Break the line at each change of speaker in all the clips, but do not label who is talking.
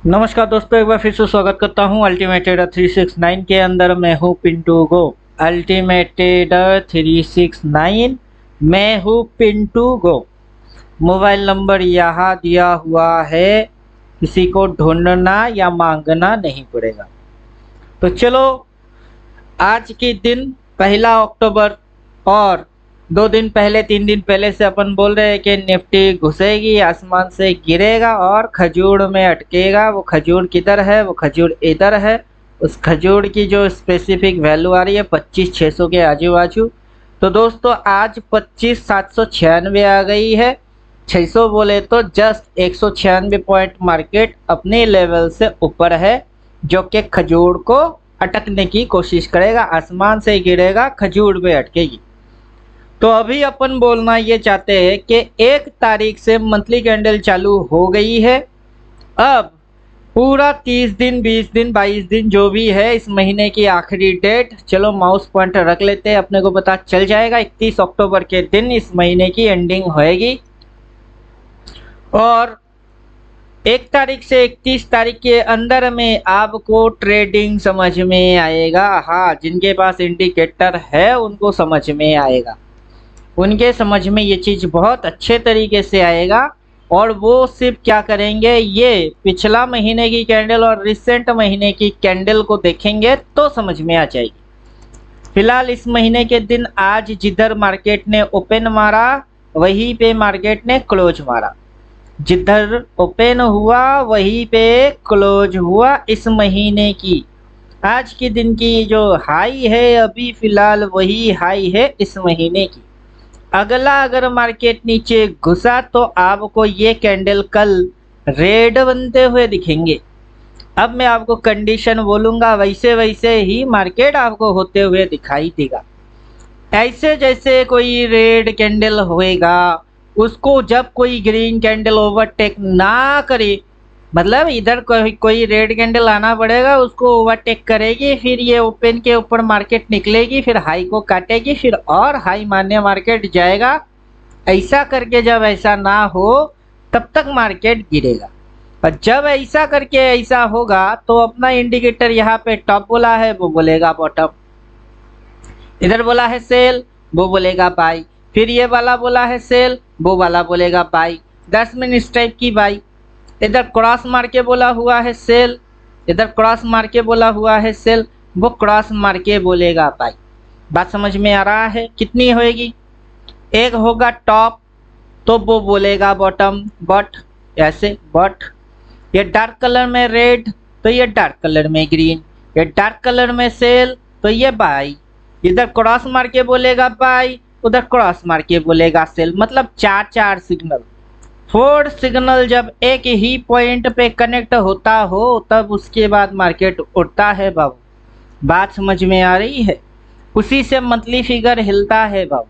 नमस्कार दोस्तों, एक बार फिर से स्वागत करता हूं अल्टीमेट ट्रेडर 369 के अंदर। मैं हूं पिंटू गो। अल्टीमेट ट्रेडर 369 मैं हूं पिंटू गो। मोबाइल नंबर यहाँ दिया हुआ है, किसी को ढूंढना या मांगना नहीं पड़ेगा। तो चलो, आज के दिन 1 अक्टूबर और 2 दिन पहले 3 दिन पहले से अपन बोल रहे हैं कि निफ्टी घुसेगी, आसमान से गिरेगा और खजूर में अटकेगा। वो खजूर किधर है? वो खजूर इधर है। उस खजूर की जो स्पेसिफिक वैल्यू आ रही है 25,600 के आजू बाजू। तो दोस्तों, आज 25,796 आ गई है। 600 बोले तो जस्ट 196 पॉइंट मार्केट अपने लेवल से ऊपर है, जो कि खजूर को अटकने की कोशिश करेगा। आसमान से गिरेगा, खजूर में अटकेगी। तो अभी अपन बोलना ये चाहते हैं कि 1 तारीख से मंथली कैंडल चालू हो गई है। अब पूरा 30 दिन 20 दिन 22 दिन जो भी है इस महीने की आखिरी डेट, चलो माउस पॉइंटर रख लेते हैं, अपने को पता चल जाएगा 31 अक्टूबर के दिन इस महीने की एंडिंग होएगी। और 1 तारीख से 31 तारीख के अंदर में आपको ट्रेडिंग समझ में आएगा। हाँ, जिनके पास इंडिकेटर है उनको समझ में आएगा, उनके समझ में ये चीज़ बहुत अच्छे तरीके से आएगा। और वो सिर्फ क्या करेंगे, ये पिछला महीने की कैंडल और रिसेंट महीने की कैंडल को देखेंगे तो समझ में आ जाएगी। फिलहाल इस महीने के दिन आज जिधर मार्केट ने ओपन मारा वहीं पे मार्केट ने क्लोज मारा। जिधर ओपन हुआ वहीं पे क्लोज हुआ। इस महीने की आज के दिन की जो हाई है अभी फिलहाल वही हाई है इस महीने की। अगला अगर मार्केट नीचे घुसा तो आपको ये कैंडल कल रेड बनते हुए दिखेंगे। अब मैं आपको कंडीशन बोलूँगा, वैसे वैसे ही मार्केट आपको होते हुए दिखाई देगा। ऐसे जैसे कोई रेड कैंडल होएगा, उसको जब कोई ग्रीन कैंडल ओवरटेक ना करे, मतलब इधर कोई रेड कैंडल आना पड़ेगा, उसको ओवरटेक करेगी, फिर ये ओपन के ऊपर मार्केट निकलेगी, फिर हाई को काटेगी, फिर और हाई मारने मार्केट जाएगा। ऐसा करके जब ऐसा ना हो तब तक मार्केट गिरेगा। और जब ऐसा करके ऐसा होगा तो अपना इंडिकेटर यहाँ पे टॉप बोला है, वो बोलेगा बॉटम। इधर बोला है सेल, वो बोलेगा बाई। फिर ये वाला बोला है सेल, वो वाला बोलेगा बाई। 10 मिनट स्ट्राइक की बाई। इधर क्रॉस मार के बोला हुआ है सेल, इधर क्रॉस मार के बोला हुआ है सेल, वो क्रॉस मार के बोलेगा बाई। बात समझ में आ रहा है? कितनी होएगी? एक होगा टॉप तो वो बोलेगा बॉटम, बट ऐसे बट। ये डार्क कलर में रेड तो ये डार्क कलर में ग्रीन, ये डार्क कलर में सेल तो ये बाई। इधर क्रॉस मार के बोलेगा बाई, उधर क्रॉस मार के बोलेगा सेल। मतलब 4 सिग्नल, 4 सिग्नल जब एक ही पॉइंट पे कनेक्ट होता हो तब उसके बाद मार्केट उठता है बाबू। बात समझ में आ रही है? उसी से मंथली फिगर हिलता है बाबू।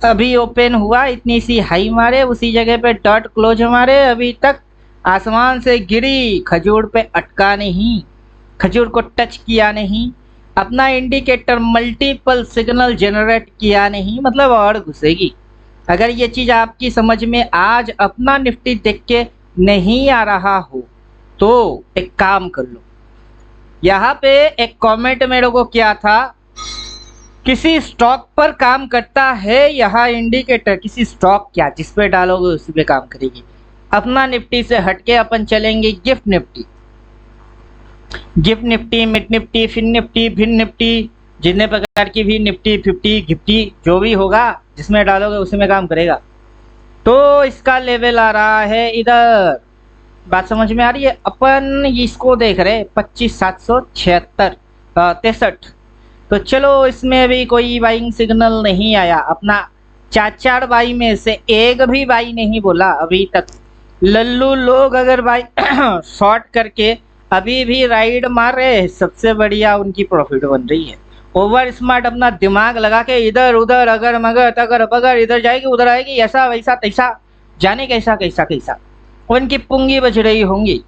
अभी ओपन हुआ, इतनी सी हाई मारे, उसी जगह पे डॉट क्लोज मारे, अभी तक आसमान से गिरी, खजूर पे अटका नहीं, खजूर को टच किया नहीं, अपना इंडिकेटर मल्टीपल सिग्नल जनरेट किया नहीं, मतलब और घुसेगी। अगर ये चीज़ आपकी समझ में आज अपना निफ्टी देख के नहीं आ रहा हो तो एक काम कर लो। यहाँ पे एक कमेंट मेरे को क्या था, किसी स्टॉक पर काम करता है यहाँ इंडिकेटर, किसी स्टॉक क्या, जिस पे डालोगे उसी पे काम करेगी। अपना निफ्टी से हटके अपन चलेंगे GIFT Nifty. GIFT Nifty, mid Nifty, fin Nifty, भिन निफ्टी, जितने प्रकार की भी निफ्टी 50 गिफ्टी जो भी होगा जिसमें डालोगे उसी में काम करेगा। तो इसका लेवल आ रहा है इधर। बात समझ में आ रही है? अपन इसको देख रहे 25,763। तो चलो, इसमें अभी कोई बाइंग सिग्नल नहीं आया। अपना 4 बाई में से एक भी बाई नहीं बोला अभी तक। लल्लू लोग अगर बाई शॉर्ट करके अभी भी राइड मार रहे हैं, सबसे बढ़िया उनकी प्रॉफिट बन रही है। ओवर स्मार्ट अपना दिमाग लगा के इधर उधर अगर मगर तगर बगर, इधर जाएगी उधर आएगी, ऐसा वैसा तैसा, जाने कैसा कैसा कैसा उनकी पुंगी बज रही होंगी।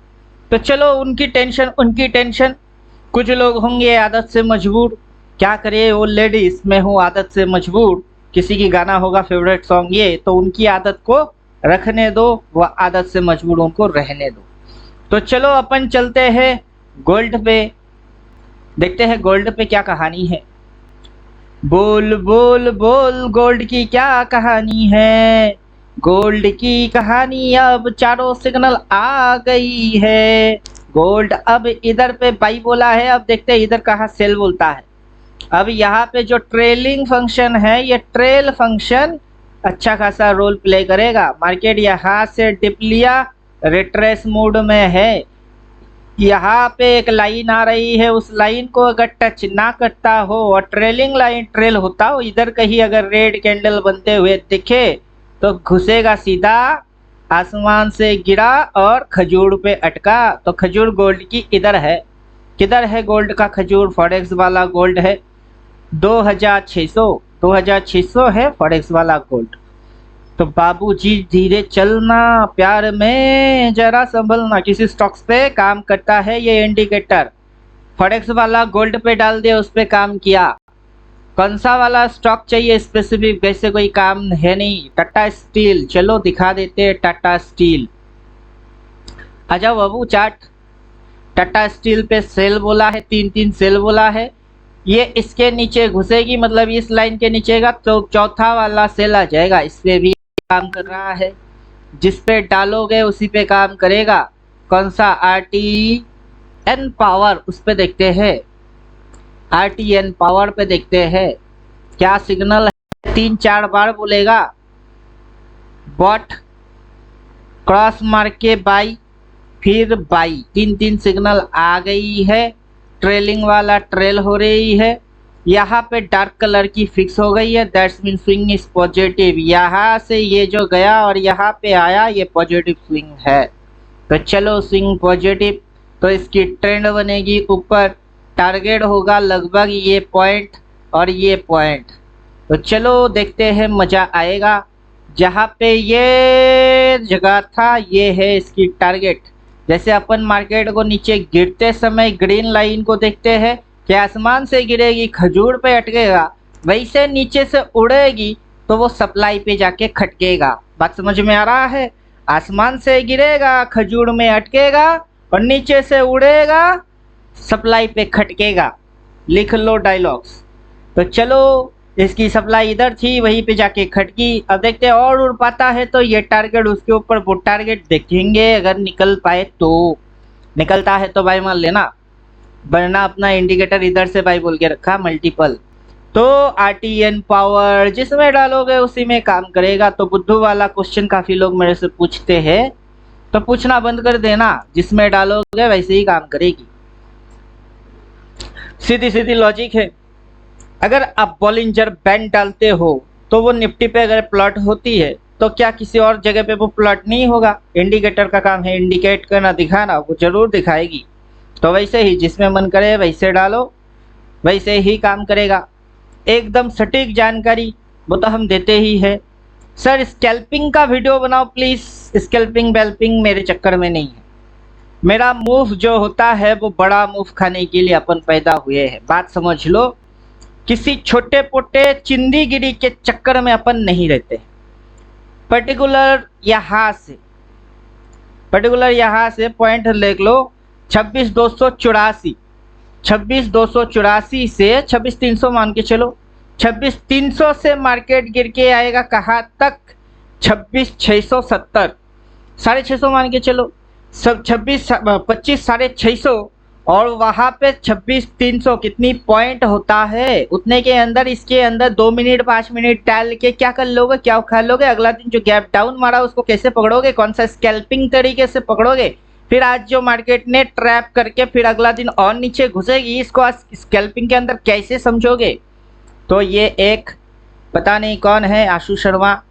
तो चलो, उनकी टेंशन। कुछ लोग होंगे आदत से मजबूर, क्या करे वो लेडीज, मैं हूँ आदत से मजबूर। किसी की गाना होगा फेवरेट सॉन्ग ये, तो उनकी आदत को रखने दो, वह आदत से मजबूर उनको रहने दो। तो चलो अपन चलते हैं गोल्ड पे, देखते हैं गोल्ड पे क्या कहानी है। बोल बोल बोल गोल्ड की क्या कहानी है, गोल्ड की कहानी अब चारों सिग्नल आ गई है। गोल्ड अब इधर पे बाई बोला है, अब देखते हैं इधर कहाँ सेल बोलता है। अब यहाँ पे जो ट्रेलिंग फंक्शन है, ये ट्रेल फंक्शन अच्छा खासा रोल प्ले करेगा। मार्केट यहाँ से डिप लिया, रिट्रेस मोड में है। यहाँ पे एक लाइन आ रही है, उस लाइन को अगर टच ना करता हो और ट्रेलिंग लाइन ट्रेल होता हो, इधर कहीं अगर रेड कैंडल बनते हुए दिखे तो घुसेगा सीधा, आसमान से गिरा और खजूर पे अटका। तो खजूर गोल्ड की इधर है। किधर है गोल्ड का खजूर? फॉरेक्स वाला गोल्ड है 2600 है फॉरेक्स वाला गोल्ड। तो बाबूजी धीरे चलना, प्यार में जरा संभलना। किसी स्टॉक्स पे काम करता है ये इंडिकेटर। फॉरेक्स वाला गोल्ड पे डाल दिया, उस पे काम किया। कौन सा वाला स्टॉक चाहिए स्पेसिफिक? वैसे कोई काम है नहीं। टाटा स्टील, चलो दिखा देते हैं टाटा स्टील। आ जाओ बाबू चार्ट। टाटा स्टील पे सेल बोला है, 3 सेल बोला है। ये इसके नीचे घुसेगी, मतलब इस लाइन के नीचे का तो चौथा वाला सेल आ जाएगा। इस पे भी काम कर रहा है, जिस पे डालोगे उसी पे काम करेगा। कौन सा? RTN पावर, उस पे देखते हैं। RTN पावर पे देखते हैं क्या सिग्नल है। 3-4 बार बोलेगा, बॉट क्रॉस मार के बाई, फिर बाई। 3 सिग्नल आ गई है। ट्रेलिंग वाला ट्रेल हो रही है। यहाँ पे डार्क कलर की फिक्स हो गई है, that's mean swing is positive. यहाँ से ये जो गया और यहाँ पे आया, ये पॉजिटिव स्विंग है। तो चलो स्विंग पॉजिटिव, तो इसकी ट्रेंड बनेगी ऊपर। टारगेट होगा लगभग ये पॉइंट और ये पॉइंट। तो चलो देखते हैं, मज़ा आएगा। जहाँ पे ये जगह था, ये है इसकी टारगेट। जैसे अपन मार्केट को नीचे गिरते समय ग्रीन लाइन को देखते हैं कि आसमान से गिरेगी, खजूर पे अटकेगा, वैसे नीचे से उड़ेगी तो वो सप्लाई पे जाके खटकेगा। बात समझ में आ रहा है? आसमान से गिरेगा, खजूर में अटकेगा और नीचे से उड़ेगा, सप्लाई पे खटकेगा। लिख लो डायलॉग्स। तो चलो, इसकी सप्लाई इधर थी, वहीं पे जाके खटकी। अब देखते हैं और उड़ पाता है तो ये टारगेट, उसके ऊपर वो टारगेट देखेंगे। अगर निकल पाए तो, निकलता है तो बाय मान लेना, वरना अपना इंडिकेटर इधर से बाय बोल के रखा मल्टीपल। तो RTN पावर जिसमें डालोगे उसी में काम करेगा। तो बुद्धू वाला क्वेश्चन काफ़ी लोग मेरे से पूछते हैं, तो पूछना बंद कर देना, जिसमें डालोगे वैसे ही काम करेगी। सीधी सीधी लॉजिक है। अगर आप बॉलिंजर बैंड डालते हो तो वो निफ्टी पे अगर प्लॉट होती है तो क्या किसी और जगह पे वो प्लॉट नहीं होगा? इंडिकेटर का काम है इंडिकेट करना, दिखाना, वो जरूर दिखाएगी। तो वैसे ही जिसमें मन करे वैसे डालो, वैसे ही काम करेगा। एकदम सटीक जानकारी वो तो हम देते ही है। सर स्कैल्पिंग का वीडियो बनाओ प्लीज़। स्कैल्पिंग बेल्पिंग मेरे चक्कर में नहीं है। मेरा मूव जो होता है वो बड़ा मूव खाने के लिए अपन पैदा हुए हैं। बात समझ लो, किसी छोटे पोटे चिंदीगिरी के चक्कर में अपन नहीं रहते। पर्टिकुलर यहाँ से पॉइंट लिख लो 26,284 से 26,300 मान के चलो। 26,300 से मार्केट गिर के आएगा कहाँ तक? 26,670, 650 मान के चलो। सब 25,650 और वहाँ पे 26,300 कितनी पॉइंट होता है? उतने के अंदर, इसके अंदर 2 मिनट 5 मिनट डाल के क्या कर लोगे, क्या उखाड़ लोगे? अगला दिन जो गैप डाउन मारा उसको कैसे पकड़ोगे? कौन सा स्कैल्पिंग तरीके से पकड़ोगे? फिर आज जो मार्केट ने ट्रैप करके फिर अगला दिन और नीचे घुसेगी, इसको आज स्कैल्पिंग के अंदर कैसे समझोगे? तो ये एक पता नहीं कौन है, आशु शर्मा,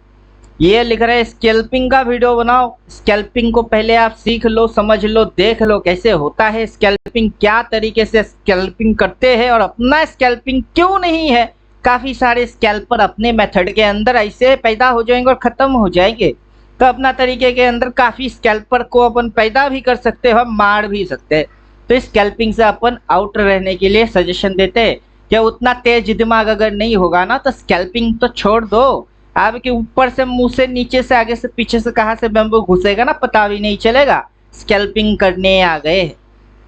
ये लिख रहे हैं स्कैल्पिंग का वीडियो बनाओ। स्कैल्पिंग को पहले आप सीख लो, समझ लो, देख लो कैसे होता है स्कैल्पिंग, क्या तरीके से स्कैल्पिंग करते हैं और अपना स्कैल्पिंग क्यों नहीं है। काफ़ी सारे स्कैल्पर अपने मेथड के अंदर ऐसे पैदा हो जाएंगे और ख़त्म हो जाएंगे। तो अपना तरीके के अंदर काफ़ी स्कैल्पर को अपन पैदा भी कर सकते हो, मार भी सकते हैं। तो स्कैल्पिंग से अपन आउट रहने के लिए सजेशन देते हैं कि उतना तेज दिमाग अगर नहीं होगा ना तो स्कैल्पिंग तो छोड़ दो। आपके ऊपर से, मुंह से, नीचे से, आगे से, पीछे से, कहाँ से बैम्बू घुसेगा ना पता भी नहीं चलेगा। स्कैल्पिंग करने आ गए हैं।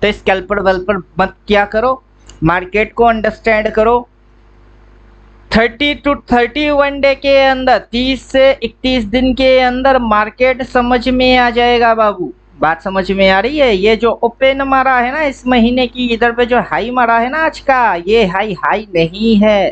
तो स्कैल्पर वेल्पर मत क्या करो, मार्केट को अंडरस्टैंड करो। 30 to 31 डे के अंदर, 30 से 31 दिन के अंदर मार्केट समझ में आ जाएगा बाबू। बात समझ में आ रही है? ये जो ओपन मारा है ना इस महीने की, इधर पे जो हाई मारा है ना आज का, ये हाई नहीं है।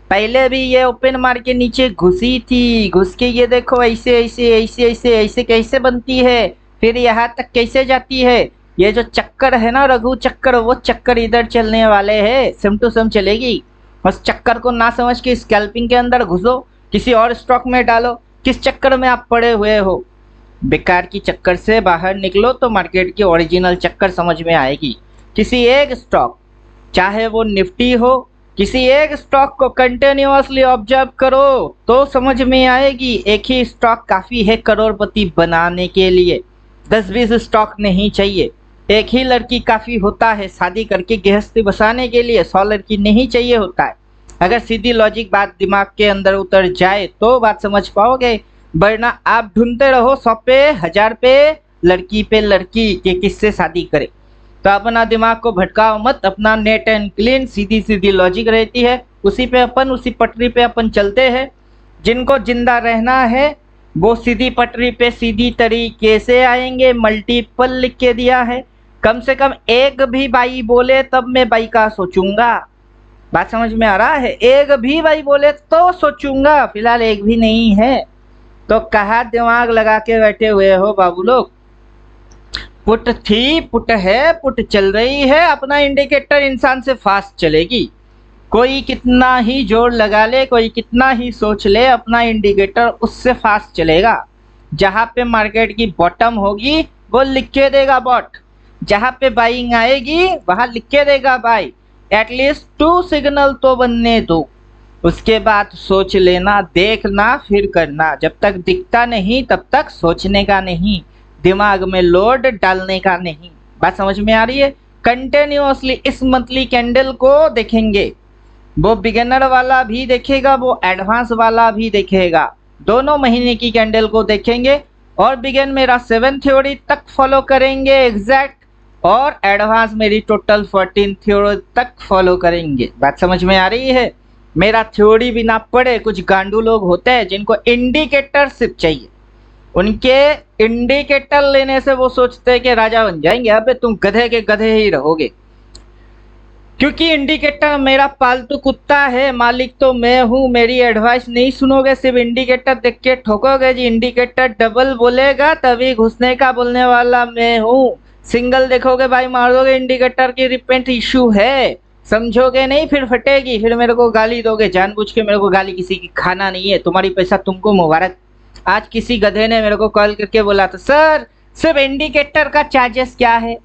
पहले भी ये ओपन मार के नीचे घुसी थी, घुस के ये देखो ऐसे ऐसे ऐसे ऐसे ऐसे कैसे बनती है, फिर यहाँ तक कैसे जाती है। ये जो चक्कर है ना रघु चक्कर, वो चक्कर इधर चलने वाले है, सेम टू सेम चलेगी। उस चक्कर को ना समझ के स्कैल्पिंग के अंदर घुसो, किसी और स्टॉक में डालो। किस चक्कर में आप पड़े हुए हो? बेकार की चक्कर से बाहर निकलो तो मार्केट की ओरिजिनल चक्कर समझ में आएगी। किसी एक स्टॉक, चाहे वो निफ्टी हो, किसी एक स्टॉक को कंटिन्यूअसली ऑब्जर्व करो तो समझ में आएगी। एक ही स्टॉक काफ़ी है करोड़पति बनाने के लिए, 10-20 स्टॉक नहीं चाहिए। एक ही लड़की काफ़ी होता है शादी करके गृहस्थी बसाने के लिए, 100 लड़की नहीं चाहिए होता है। अगर सीधी लॉजिक बात दिमाग के अंदर उतर जाए तो बात समझ पाओगे, वरना आप ढूंढते रहो 100 पे 1000 पे लड़की के किससे शादी करे। तो अपना दिमाग को भटकाओ मत, अपना net and clean Sidhi Sidhi logic रहती है, उसी पे अपन, उसी पटरी पे अपन चलते हैं। जिनको जिंदा रहना है वो सीधी पटरी पे सीधी तरीके से आएंगे। मल्टीपल लिख के दिया है, कम से कम एक भी भाई बोले तब मैं भाई का सोचूंगा। बात समझ में आ रहा है? एक भी भाई बोले तो सोचूंगा, फिलहाल एक भी नहीं है। तो कहा दिमाग लगा के बैठे हुए हो बाबू लोग? पुट थी, पुट है, पुट चल रही है। अपना इंडिकेटर इंसान से फास्ट चलेगी। कोई कितना ही जोर लगा ले, कोई कितना ही सोच ले, अपना इंडिकेटर उससे फास्ट चलेगा। जहां पे मार्केट की बॉटम होगी वो लिख के देगा बॉट, जहां पे बाइंग आएगी वहां लिख के देगा बाई। एटलीस्ट 2 सिग्नल तो बनने दो, उसके बाद सोच लेना, देखना, फिर करना। जब तक दिखता नहीं तब तक सोचने का नहीं, दिमाग में लोड डालने का नहीं। बात समझ में आ रही है? कंटिन्यूअसली इस मंथली कैंडल को देखेंगे, वो बिगिनर वाला भी देखेगा, वो एडवांस वाला भी देखेगा। दोनों महीने की कैंडल को देखेंगे और बिगिन मेरा 7 थ्योरी तक फॉलो करेंगे एग्जैक्ट, और एडवांस मेरी टोटल 14 थ्योरी तक फॉलो करेंगे। बात समझ में आ रही है? मेरा थ्योरी भी ना पड़े। कुछ गांडू लोग होते हैं जिनको इंडिकेटर सिर्फ चाहिए, उनके इंडिकेटर लेने से वो सोचते हैं कि राजा बन जाएंगे। अबे तुम गधे के गधे ही रहोगे, क्योंकि इंडिकेटर मेरा पालतू कुत्ता है, मालिक तो मैं हूँ। मेरी एडवाइस नहीं सुनोगे, सिर्फ इंडिकेटर देख के ठोकोगे जी। इंडिकेटर डबल बोलेगा तभी घुसने का बोलने वाला मैं हूँ। सिंगल देखोगे भाई मार दोगे, इंडिकेटर की रिपेंट इशू है, समझोगे नहीं फिर फटेगी, फिर मेरे को गाली दोगे। जानबूझ के मेरे को गाली किसी की खाना नहीं है, तुम्हारी पैसा तुमको मुबारक। आज किसी गधे ने मेरे को कॉल करके बोला था, सर सिर्फ इंडिकेटर का चार्जेस क्या है?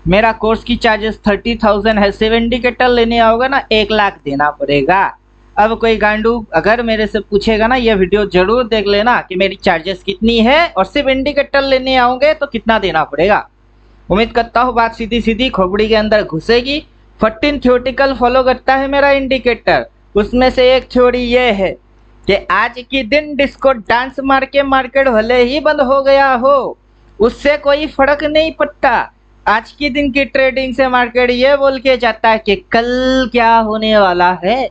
मेरा कोर्स की चार्जेस 30,000 है, सिर्फ इंडिकेटर लेने आओगे ना 1 लाख देना पड़ेगा। अब कोई गांडू अगर मेरे से पूछेगा ना, ये वीडियो जरूर देख लेना कि मेरी चार्जेस कितनी है और सिर्फ इंडिकेटर लेने आओगे तो कितना देना पड़ेगा। उम्मीद करता हूँ बात सीधी सीधी खोपड़ी के अंदर घुसेगी। 14 थ्योरेटिकल फॉलो करता है मेरा इंडिकेटर, उसमें से एक थ्योरी ये है कि आज की दिन डिस्को डांस मार के मार्केट भले ही बंद हो गया हो, उससे कोई फर्क नहीं पड़ता। आज की दिन की ट्रेडिंग से मार्केट ये बोल के जाता है कि कल क्या होने वाला है।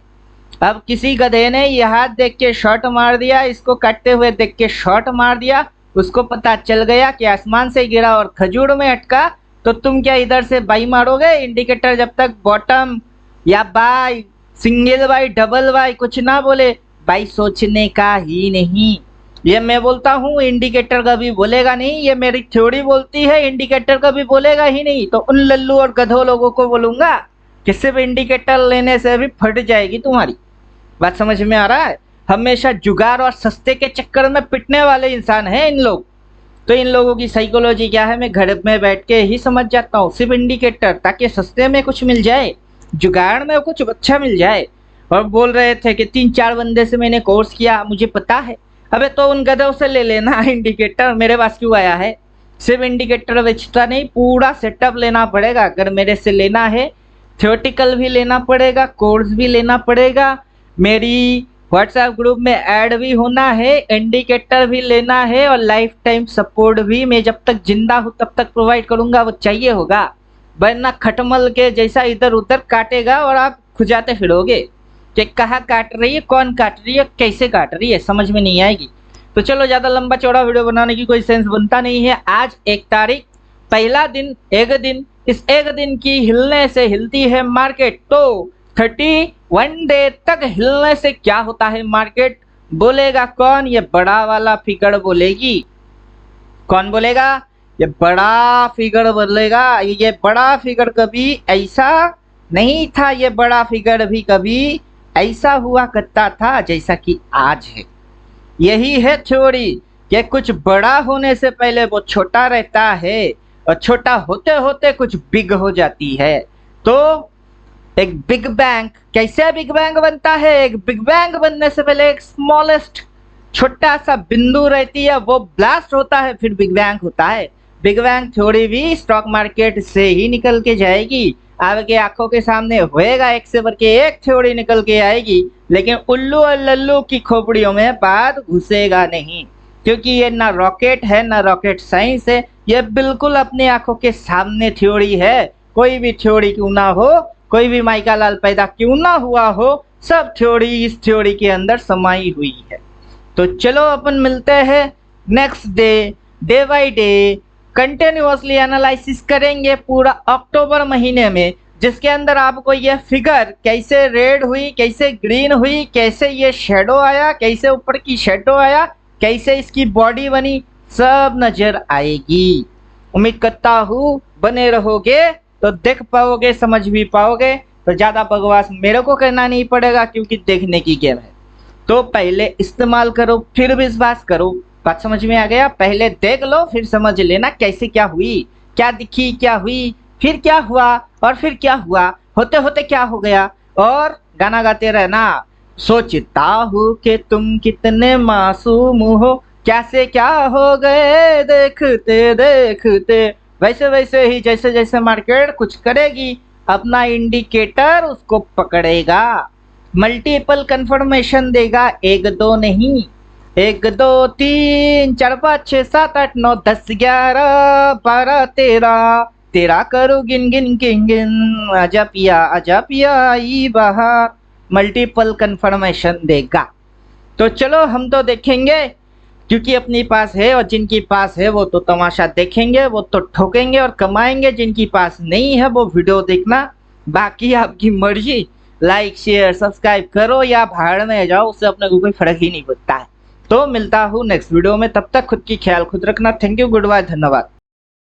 अब किसी गधे ने यह हाथ देख के शॉर्ट मार दिया, इसको काटते हुए देख के शॉर्ट मार दिया, उसको पता चल गया कि आसमान से गिरा और खजूर में अटका, तो तुम क्या इधर से बाई मारोगे? इंडिकेटर जब तक बॉटम या by, single by, double by कुछ ना बोले, बाई सोचने का ही नहीं। ये मैं बोलता हूँ, इंडिकेटर कभी बोलेगा नहीं, ये मेरी थ्योरी बोलती है, इंडिकेटर कभी बोलेगा ही नहीं। तो उन लल्लू और गधों लोगों को बोलूंगा कि सिर्फ इंडिकेटर लेने से भी फट जाएगी तुम्हारी। बात समझ में आ रहा है? हमेशा जुगाड़ और सस्ते के चक्कर में पिटने वाले इंसान हैं इन लोग। तो इन लोगों की साइकोलॉजी क्या है मैं घर में बैठ के ही समझ जाता हूँ। सिर्फ इंडिकेटर, ताकि सस्ते में कुछ मिल जाए, जुगाड़ में कुछ अच्छा मिल जाए। और बोल रहे थे कि 3-4 बंदे से मैंने कोर्स किया, मुझे पता है। अबे तो उन गधों से ले लेना इंडिकेटर, मेरे पास क्यों आया है? सिर्फ इंडिकेटर बेचता नहीं, पूरा सेटअप लेना पड़ेगा। अगर मेरे से लेना है, थ्योरेटिकल भी लेना पड़ेगा, कोर्स भी लेना पड़ेगा, मेरी व्हाट्सएप ग्रुप में ऐड भी होना है, इंडिकेटर भी लेना है और लाइफ टाइम सपोर्ट भी मैं जब तक जिंदा हूँ तब तक प्रोवाइड करूंगा, वो चाहिए होगा। वरना खटमल के जैसा इधर उधर काटेगा और आप खुजाते फिरोगे कि कहाँ काट रही है, कौन काट रही है, कैसे काट रही है, समझ में नहीं आएगी। तो चलो ज़्यादा लंबा चौड़ा वीडियो बनाने की कोई सेंस बनता नहीं है। आज 1 तारीख, पहला दिन, एक दिन, इस एक दिन की हिलने से हिलती है मार्केट। तो 31 डे तक हिलने से क्या होता है मार्केट, बोलेगा कौन? ये बड़ा वाला फिगर बोलेगी। कौन बोलेगा? ये बड़ा फिगर बोलेगा। ये बड़ा फिगर कभी ऐसा नहीं था, ये बड़ा फिगर भी कभी ऐसा हुआ करता था जैसा कि आज है। यही है थ्योरी कि कुछ बड़ा होने से पहले वो छोटा रहता है और छोटा होते होते कुछ बिग हो जाती है। तो एक बिग बैंग, कैसे बिग बैंग बनता है? एक बिग बैंग बनने से पहले एक स्मॉलेस्ट छोटा सा बिंदु रहती है, वो ब्लास्ट होता है, फिर बिग बैंग होता है। बिग बैंग थ्योरी भी स्टॉक मार्केट से ही निकल के जाएगी। आपके आंखों के सामने होएगा, एक से बढ़ के एक थ्योरी निकल के आएगी, लेकिन उल्लू और लल्लू की खोपड़ियों में बात घुसेगा नहीं, क्योंकि ये ना रॉकेट है ना रॉकेट साइंस है, ये बिल्कुल अपने आंखों के सामने थ्योरी है। कोई भी थ्योरी क्यों ना हो, कोई भी माइका लाल पैदा क्यों ना हुआ हो, सब थ्योरी इस थ्योरी के अंदर समाई हुई है। तो चलो अपन मिलते हैं next day, day by day continuously analysis करेंगे पूरा अक्टूबर महीने में, जिसके अंदर आपको ये फिगर कैसे रेड हुई, कैसे ग्रीन हुई, कैसे ये शेडो आया, कैसे ऊपर की शेडो आया, कैसे इसकी बॉडी बनी, सब नजर आएगी। उम्मीद करता हूँ बने रहोगे तो देख पाओगे, समझ भी पाओगे। तो ज़्यादा बकवास मेरे को करना नहीं पड़ेगा, क्योंकि देखने की गेम है। तो पहले इस्तेमाल करो फिर विश्वास करो। बात समझ में आ गया? पहले देख लो फिर समझ लेना कैसे क्या हुई, क्या दिखी, क्या हुई, फिर क्या हुआ और फिर क्या हुआ, होते होते क्या हो गया। और गाना गाते रहना, सोचता हूँ कि तुम कितने मासूम हो, क्या से क्या हो गए देखते देखते। वैसे वैसे ही जैसे जैसे मार्केट कुछ करेगी, अपना इंडिकेटर उसको पकड़ेगा, मल्टीपल कंफर्मेशन देगा, 1 2 नहीं, 1 2 3 4 5 6 7 8 9 10 11 12 13 13 करो गिन गिन गिन गिन, आजा पिया आई बाहर, मल्टीपल कंफर्मेशन देगा। तो चलो हम तो देखेंगे, क्योंकि अपनी पास है, और जिनकी पास है वो तो तमाशा देखेंगे, वो तो ठोकेंगे और कमाएंगे। जिनकी पास नहीं है वो वीडियो देखना, बाकी आपकी मर्जी। लाइक शेयर सब्सक्राइब करो या भाड़ में जाओ, उससे अपने को कोई फर्क ही नहीं पड़ता है। तो मिलता हूँ नेक्स्ट वीडियो में, तब तक खुद की ख्याल खुद रखना। थैंक यू, गुड बाय, धन्यवाद।